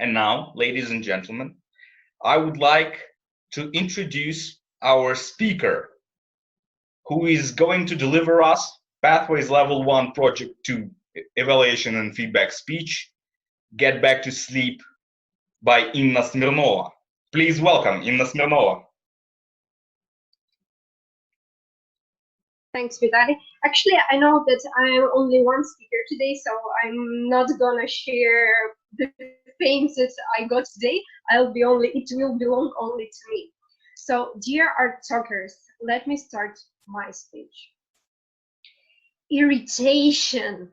And now, ladies and gentlemen, I would like to introduce our speaker, who is going to deliver us Pathways Level 1 Project 2 Evaluation and Feedback Speech, Get Back to Sleep by Inna Smyrnova. Please welcome Inna Smyrnova. Thanks, Vitaly. Actually, I know that I'm only one speaker today, so I'm not gonna share the fame that I got today. It will belong only to me. So, dear ArtTalkers, let me start my speech. Irritation,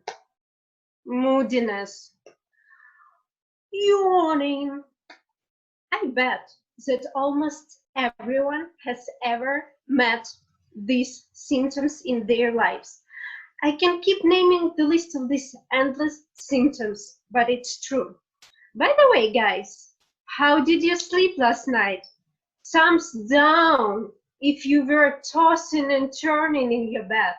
moodiness, yawning. I bet that almost everyone has ever met these symptoms in their lives. I can keep naming the list of these endless symptoms, but it's true. By the way, guys, how did you sleep last night? Thumbs down if you were tossing and turning in your bed.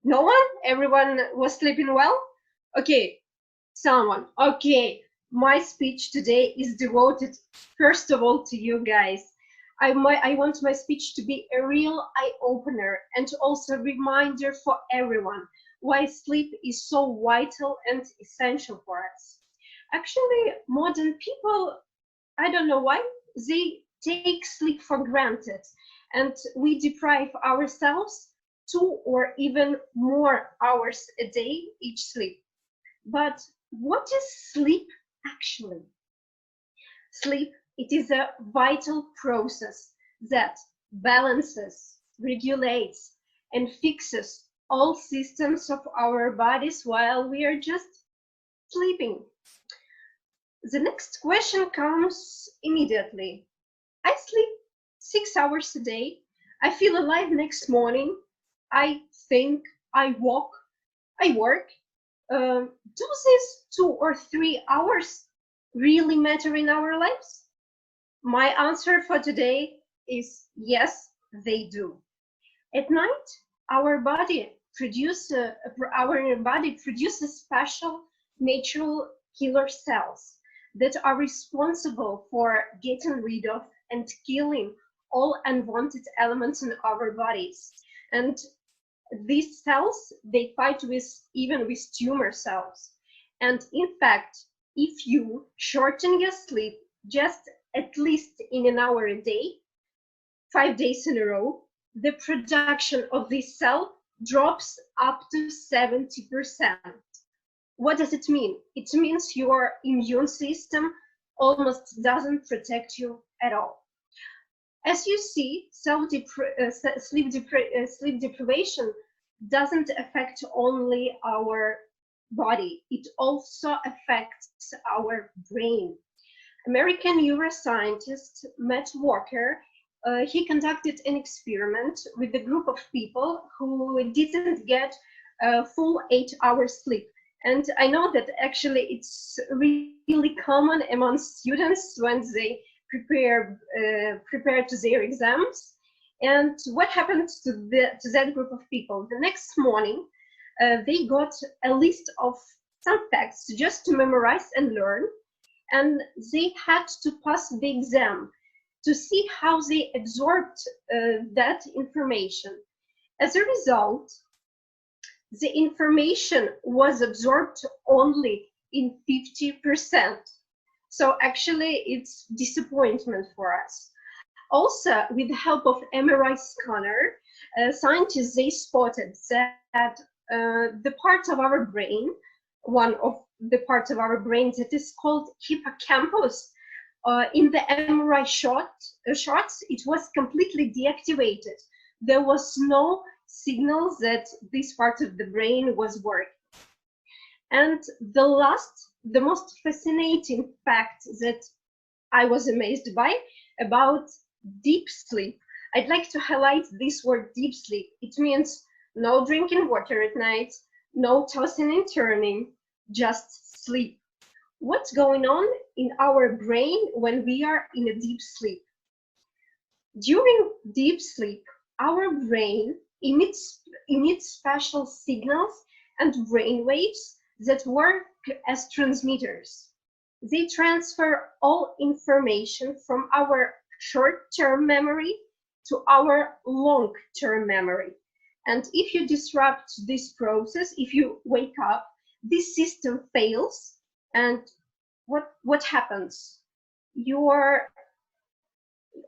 No one? Everyone was sleeping well? Okay, someone. Okay, my speech today is devoted, first of all, to you guys. I want my speech to be a real eye-opener and also a reminder for everyone why sleep is so vital and essential for us. Actually, modern people, I don't know why, they take sleep for granted, and we deprive ourselves 2 or even more hours a day each sleep. But what is sleep actually? Sleep, it is a vital process that balances, regulates, and fixes all systems of our bodies while we are just sleeping. The next question comes immediately. I sleep 6 hours a day. I feel alive next morning. I think, I walk, I work. Do these 2 or 3 hours really matter in our lives? My answer for today is yes, they do. At night, our body produces special natural killer cells that are responsible for getting rid of and killing all unwanted elements in our bodies. And these cells, they fight even with tumor cells. And in fact, if you shorten your sleep just at least in an hour a day, 5 days in a row, the production of this cell drops up to 70%. What does it mean? It means your immune system almost doesn't protect you at all. As you see, sleep deprivation doesn't affect only our body, it also affects our brain. American neuroscientist Matt Walker, he conducted an experiment with a group of people who didn't get a full 8-hour sleep. And I know that actually it's really common among students when they prepare to their exams. And what happened to that group of people? The next morning, they got a list of some facts just to memorize and learn, and they had to pass the exam to see how they absorbed that information. As a result, the information was absorbed only in 50%. So actually, it's disappointment for us. Also, with the help of MRI scanner, scientists, they spotted that the part of our brain, one of the parts of our brain that is called hippocampus, in the MRI shots, it was completely deactivated. There was no signal that this part of the brain was working. And the most fascinating fact that I was amazed by about deep sleep. I'd like to highlight this word deep sleep. It means no drinking water at night, no tossing and turning, just sleep. What's going on in our brain when we are in a deep sleep? During deep sleep, our brain emits special signals and brain waves that work as transmitters. They transfer all information from our short-term memory to our long-term memory. And if you disrupt this process, if you wake up, this system fails. And what happens?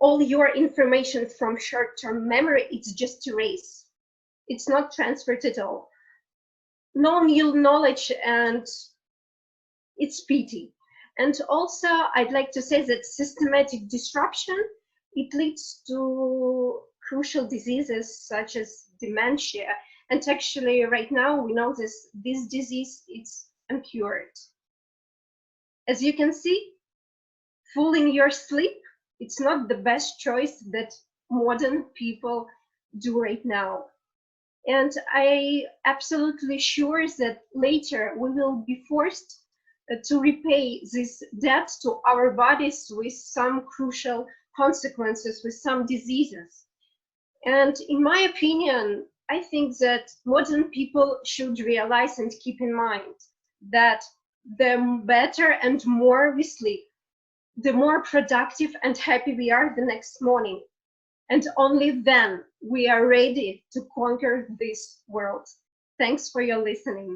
All your information from short-term memory, it's just erased. It's not transferred at all. No new knowledge, and it's pity. And also, I'd like to say that systematic disruption, it leads to crucial diseases such as dementia. And actually, right now, we know this disease is uncured. As you can see, fooling your sleep, it's not the best choice that modern people do right now. And I absolutely sure that later we will be forced to repay this debt to our bodies with some crucial consequences, with some diseases. And in my opinion, I think that modern people should realize and keep in mind that the better and more we sleep, the more productive and happy we are the next morning. And only then we are ready to conquer this world. Thanks for your listening.